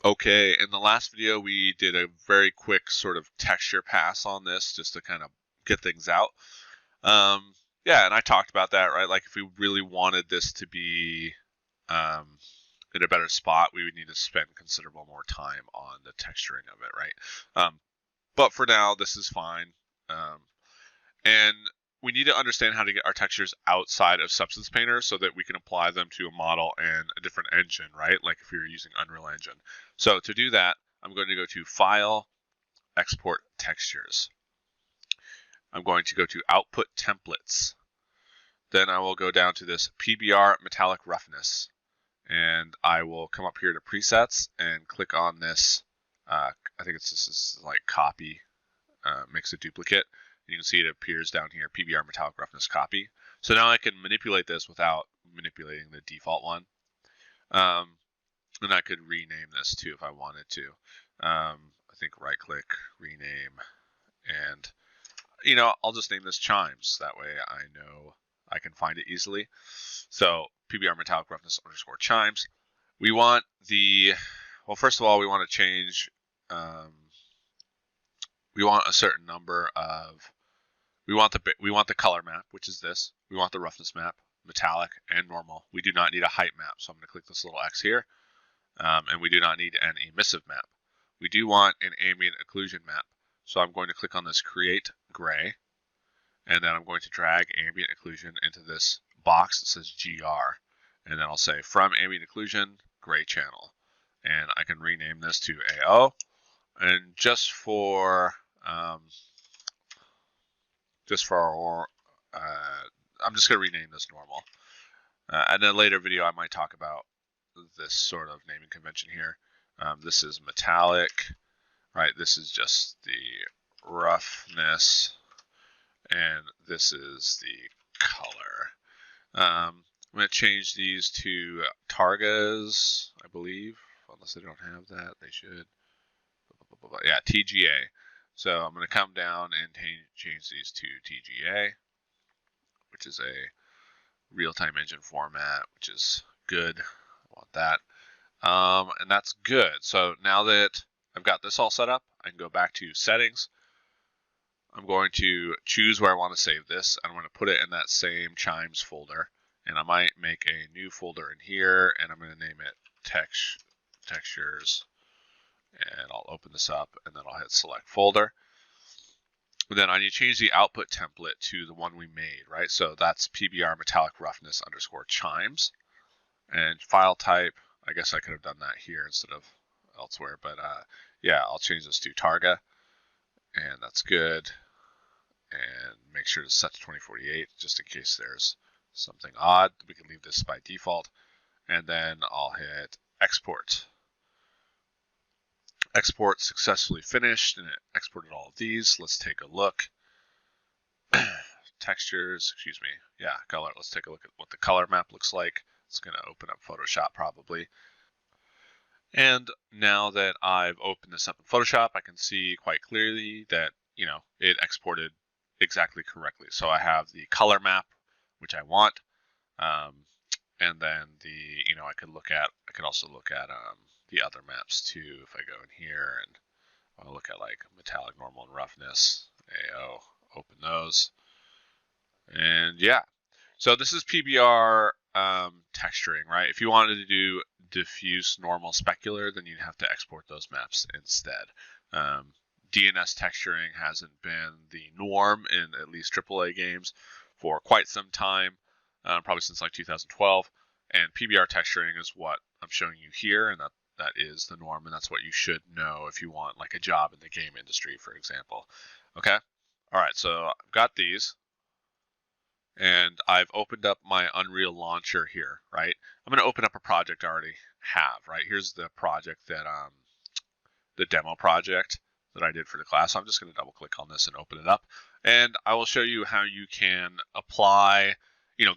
Okay, in the last video we did a very quick sort of texture pass on this just to kind of get things out. Um, yeah, and I talked about that, right? Like if we really wanted this to be um, in a better spot, we would need to spend considerable more time on the texturing of it, right? But for now, this is fine. Um, and we need to understand how to get our textures outside of Substance Painter so that we can apply them to a model and a different engine, right? Like if you're using Unreal Engine. So to do that, I'm going to go to File, Export Textures. I'm going to go to Output Templates. Then I will go down to this PBR Metallic Roughness. And I will come up here to Presets and click on this. I think it's just this like copy, makes a duplicate. You can see it appears down here, PBR Metallic Roughness Copy. So now I can manipulate this without manipulating the default one. And I could rename this too if I wanted to. I think right click, rename, and I'll just name this Chimes. That way I know I can find it easily. So PBR Metallic Roughness underscore Chimes. We want well, first of all, we want to change, we want a certain number of, we want the color map, which is this. We want the roughness map, metallic and normal. We do not need a height map, so I'm going to click this little X here. And we do not need an emissive map. We do want an ambient occlusion map. So I'm going to click on this create gray, and then I'm going to drag ambient occlusion into this box that says GR. And then I'll say from ambient occlusion, gray channel. And I can rename this to AO. And just for I'm just going to rename this normal. And in a later video, I might talk about this sort of naming convention here. This is metallic, right? This is just the roughness, and this is the color. I'm going to change these to targas, I believe, unless they don't have that. They should. Yeah, TGA. So I'm going to come down and change these to TGA, which is a real-time engine format, which is good. I want that. And that's good. So now that I've got this all set up, I can go back to settings. I'm going to choose where I want to save this. I'm going to put it in that same Chimes folder. And I might make a new folder in here, and I'm going to name it textures. And I'll open this up, and then I'll hit select folder. And then I need to change the output template to the one we made, right? So that's PBR Metallic Roughness underscore Chimes. And file type, I guess I could have done that here instead of elsewhere, but yeah, I'll change this to Targa, and that's good. And make sure to set to 2048 just in case there's something odd. We can leave this by default, and then I'll hit export. Export successfully finished, and it exported all of these. Let's take a look. Textures, excuse me. Yeah, color. Let's take a look at what the color map looks like. It's going to open up Photoshop probably. And now that I've opened this up in Photoshop, I can see quite clearly that, it exported exactly correctly. So I have the color map, which I want. And then I could also look at the other maps too. If I go in here and I'll look at like metallic, normal, and roughness, AO, open those. And yeah, so this is PBR texturing, right? If you wanted to do diffuse, normal, specular, then you'd have to export those maps instead. DNS texturing hasn't been the norm in at least AAA games for quite some time, probably since like 2012. And PBR texturing is what I'm showing you here, and that is the norm, and that's what you should know if you want like a job in the game industry, for example. Okay? All right, so I've got these, and I've opened up my Unreal launcher here, right? I'm going to open up a project I already have, right? Here's the project that, the demo project that I did for the class. So I'm just going to double click on this and open it up. And I will show you how you can apply,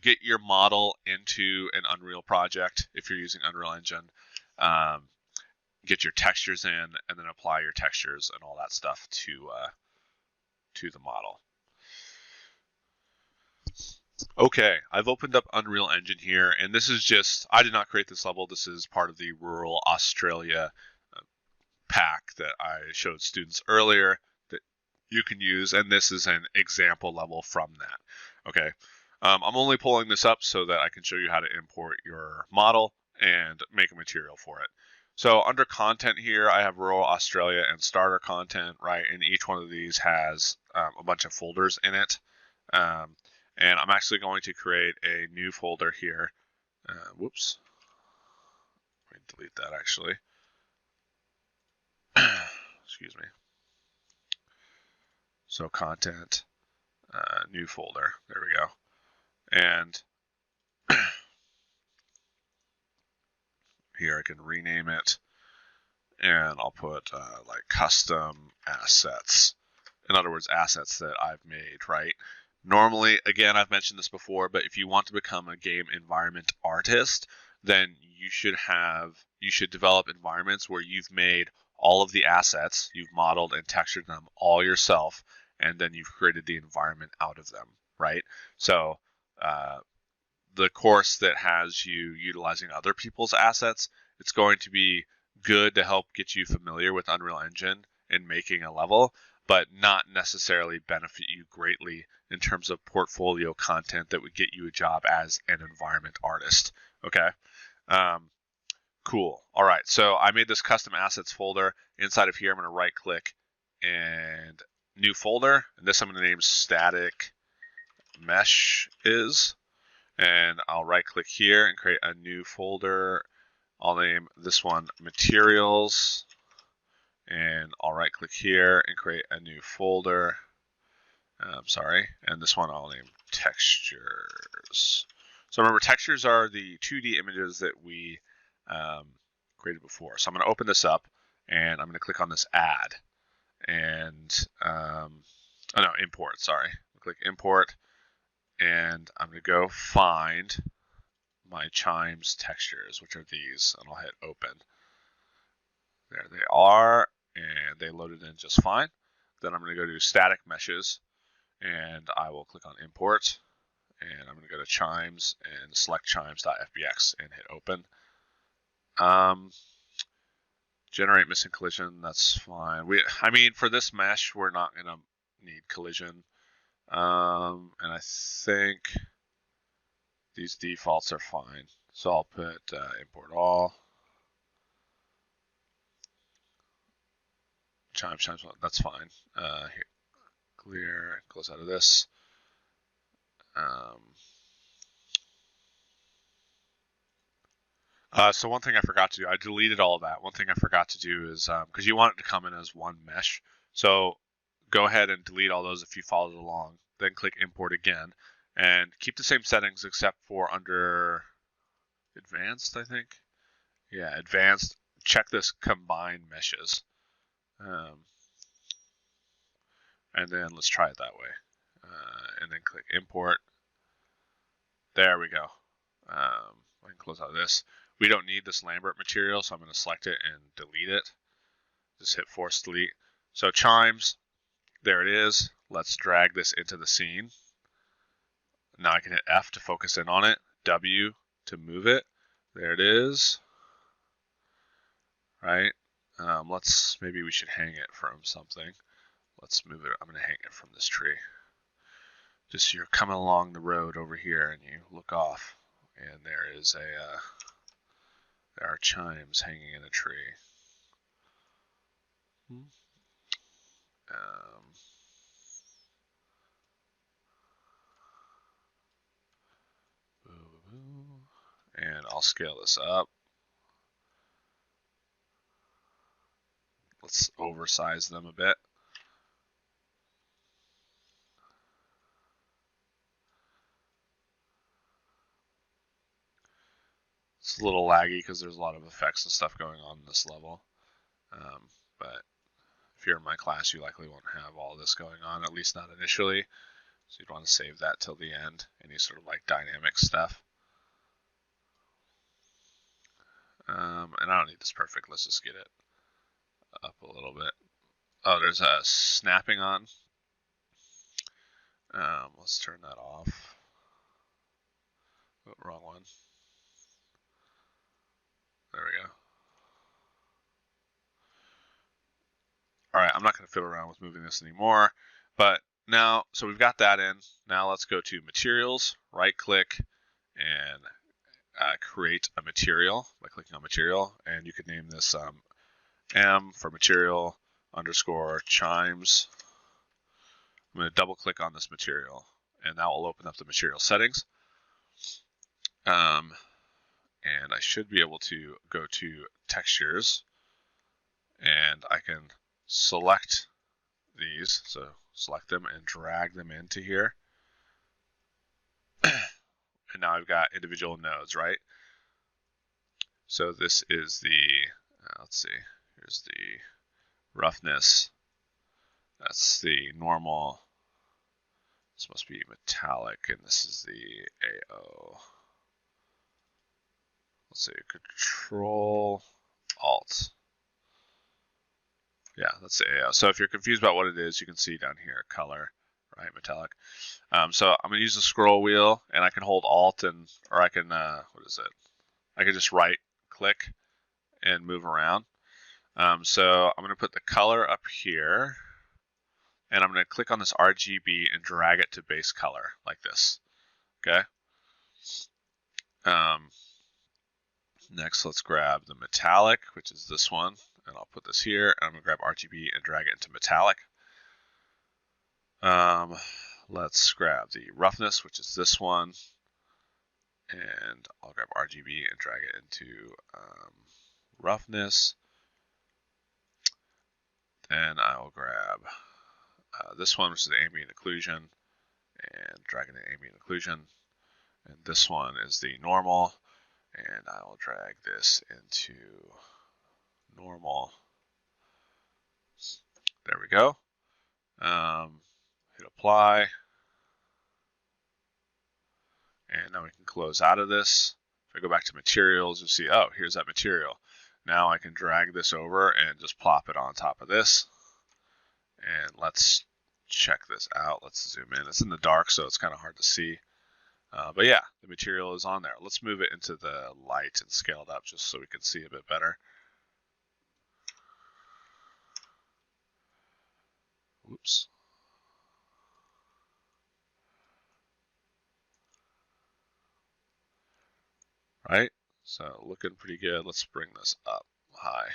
get your model into an Unreal project if you're using Unreal Engine. Get your textures in, and then apply your textures and all that stuff to the model. Okay, I've opened up Unreal Engine here, and this is just, I did not create this level. This is part of the rural Australia pack that I showed students earlier that you can use, and this is an example level from that. Okay, I'm only pulling this up so that I can show you how to import your model and make a material for it. So under content here, I have rural Australia and starter content, right? And each one of these has a bunch of folders in it. And I'm actually going to create a new folder here. Whoops. Let me delete that actually. Excuse me. So content, new folder. There we go. And here I can rename it, and I'll put like custom assets. In other words, assets that I've made, right? Normally, again, I've mentioned this before, but if you want to become a game environment artist, then you should develop environments where you've made all of the assets, you've modeled and textured them all yourself, and then you've created the environment out of them, right? So the course that has you utilizing other people's assets, it's going to be good to help get you familiar with Unreal Engine and making a level, but not necessarily benefit you greatly in terms of portfolio content that would get you a job as an environment artist. Okay. Cool. All right. So I made this custom assets folder. Inside of here, I'm going to right click and new folder. And this I'm going to name static mesh is. And I'll right click here and create a new folder. I'll name this one materials. And I'll right click here and create a new folder. And this one I'll name textures. So remember, textures are the 2D images that we created before. So I'm going to open this up, and I'm going to click on this add, and import. Sorry, click import, and I'm going to go find my Chimes textures, which are these, and I'll hit open. There they are, and they loaded in just fine. Then I'm going to go to static meshes, and I will click on import, and I'm going to go to Chimes and select chimes.fbx and hit open. Generate missing collision, that's fine. For this mesh, we're not going to need collision. And I think these defaults are fine. So I'll put import all. Chimes, that's fine. Here, clear, close out of this. So one thing I forgot to do, I deleted all of that. One thing I forgot to do is, because you want it to come in as one mesh, so go ahead and delete all those if you followed along. Then click import again, and keep the same settings except for under advanced, I think. Yeah, advanced, check this combine meshes. And then let's try it that way. And then click import. There we go. I can close out of this. We don't need this Lambert material, so I'm going to select it and delete it. Just hit force delete. So Chimes, there it is. Let's drag this into the scene. Now I can hit F to focus in on it, W to move it. There it is. Right? Maybe we should hang it from something. Let's move it. I'm going to hang it from this tree. Just you're coming along the road over here and you look off, and there are chimes hanging in a tree. And I'll scale this up. Let's oversize them a bit. It's a little laggy because there's a lot of effects and stuff going on in this level. But if you're in my class, you likely won't have all this going on, at least not initially. So you'd want to save that till the end, any sort of like dynamic stuff. And I don't need this perfect. Let's just get it up a little bit. Oh, there's a snapping on. Let's turn that off. Oh, wrong one. There we go. All right, I'm not going to fiddle around with moving this anymore, but now, so we've got that in. Now let's go to materials, right click, and create a material by clicking on material, and you could name this M for material underscore chimes. I'm going to double click on this material, and that will open up the material settings. And I should be able to go to textures, and I can select these, so select them and drag them into here. And now I've got individual nodes, right? So this is the, let's see, here's the roughness. That's the normal. This must be metallic, and this is the AO. Let's see, Control Alt. Yeah, that's the AO. So if you're confused about what it is, you can see down here, color, right, metallic. So I'm gonna use the scroll wheel, and I can hold Alt or I can, what is it? I can just right click and move around. So I'm gonna put the color up here, and I'm gonna click on this RGB and drag it to base color like this, okay? Next, let's grab the metallic, which is this one, and I'll put this here, and I'm gonna grab RGB and drag it into metallic. Let's grab the roughness, which is this one, and I'll grab RGB and drag it into roughness. Then I'll grab this one, which is the ambient occlusion, and drag it in ambient occlusion. And this one is the normal, and I will drag this into normal. There we go. Hit apply. And now we can close out of this. If I go back to materials, you'll see, oh, here's that material. Now I can drag this over and just plop it on top of this. And let's check this out. Let's zoom in. It's in the dark, so it's kind of hard to see. But yeah, the material is on there. Let's move it into the light and scale it up just so we can see a bit better. Whoops. Right? So looking pretty good. Let's bring this up high.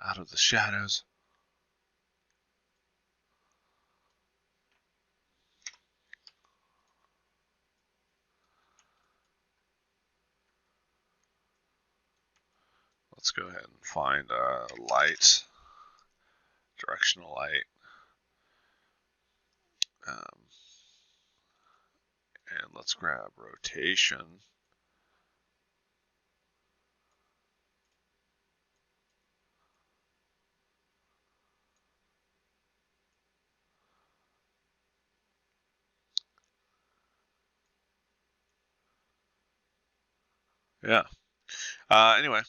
Out of the shadows. Let's go ahead and find a light, directional light. And let's grab rotation. Yeah. Anyway,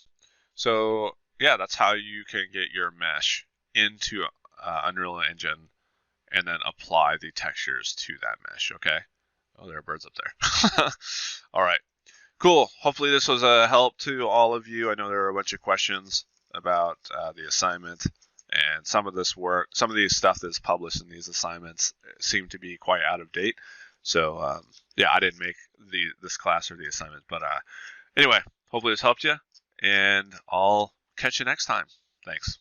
so yeah, that's how you can get your mesh into Unreal Engine and then apply the textures to that mesh, okay? Oh, there are birds up there. All right, cool. Hopefully this was a help to all of you. I know there are a bunch of questions about the assignment, and some of this work, some of these stuff that's published in these assignments seem to be quite out of date. So yeah, I didn't make this class or the assignment, but anyway, hopefully this helped you, and I'll catch you next time. Thanks.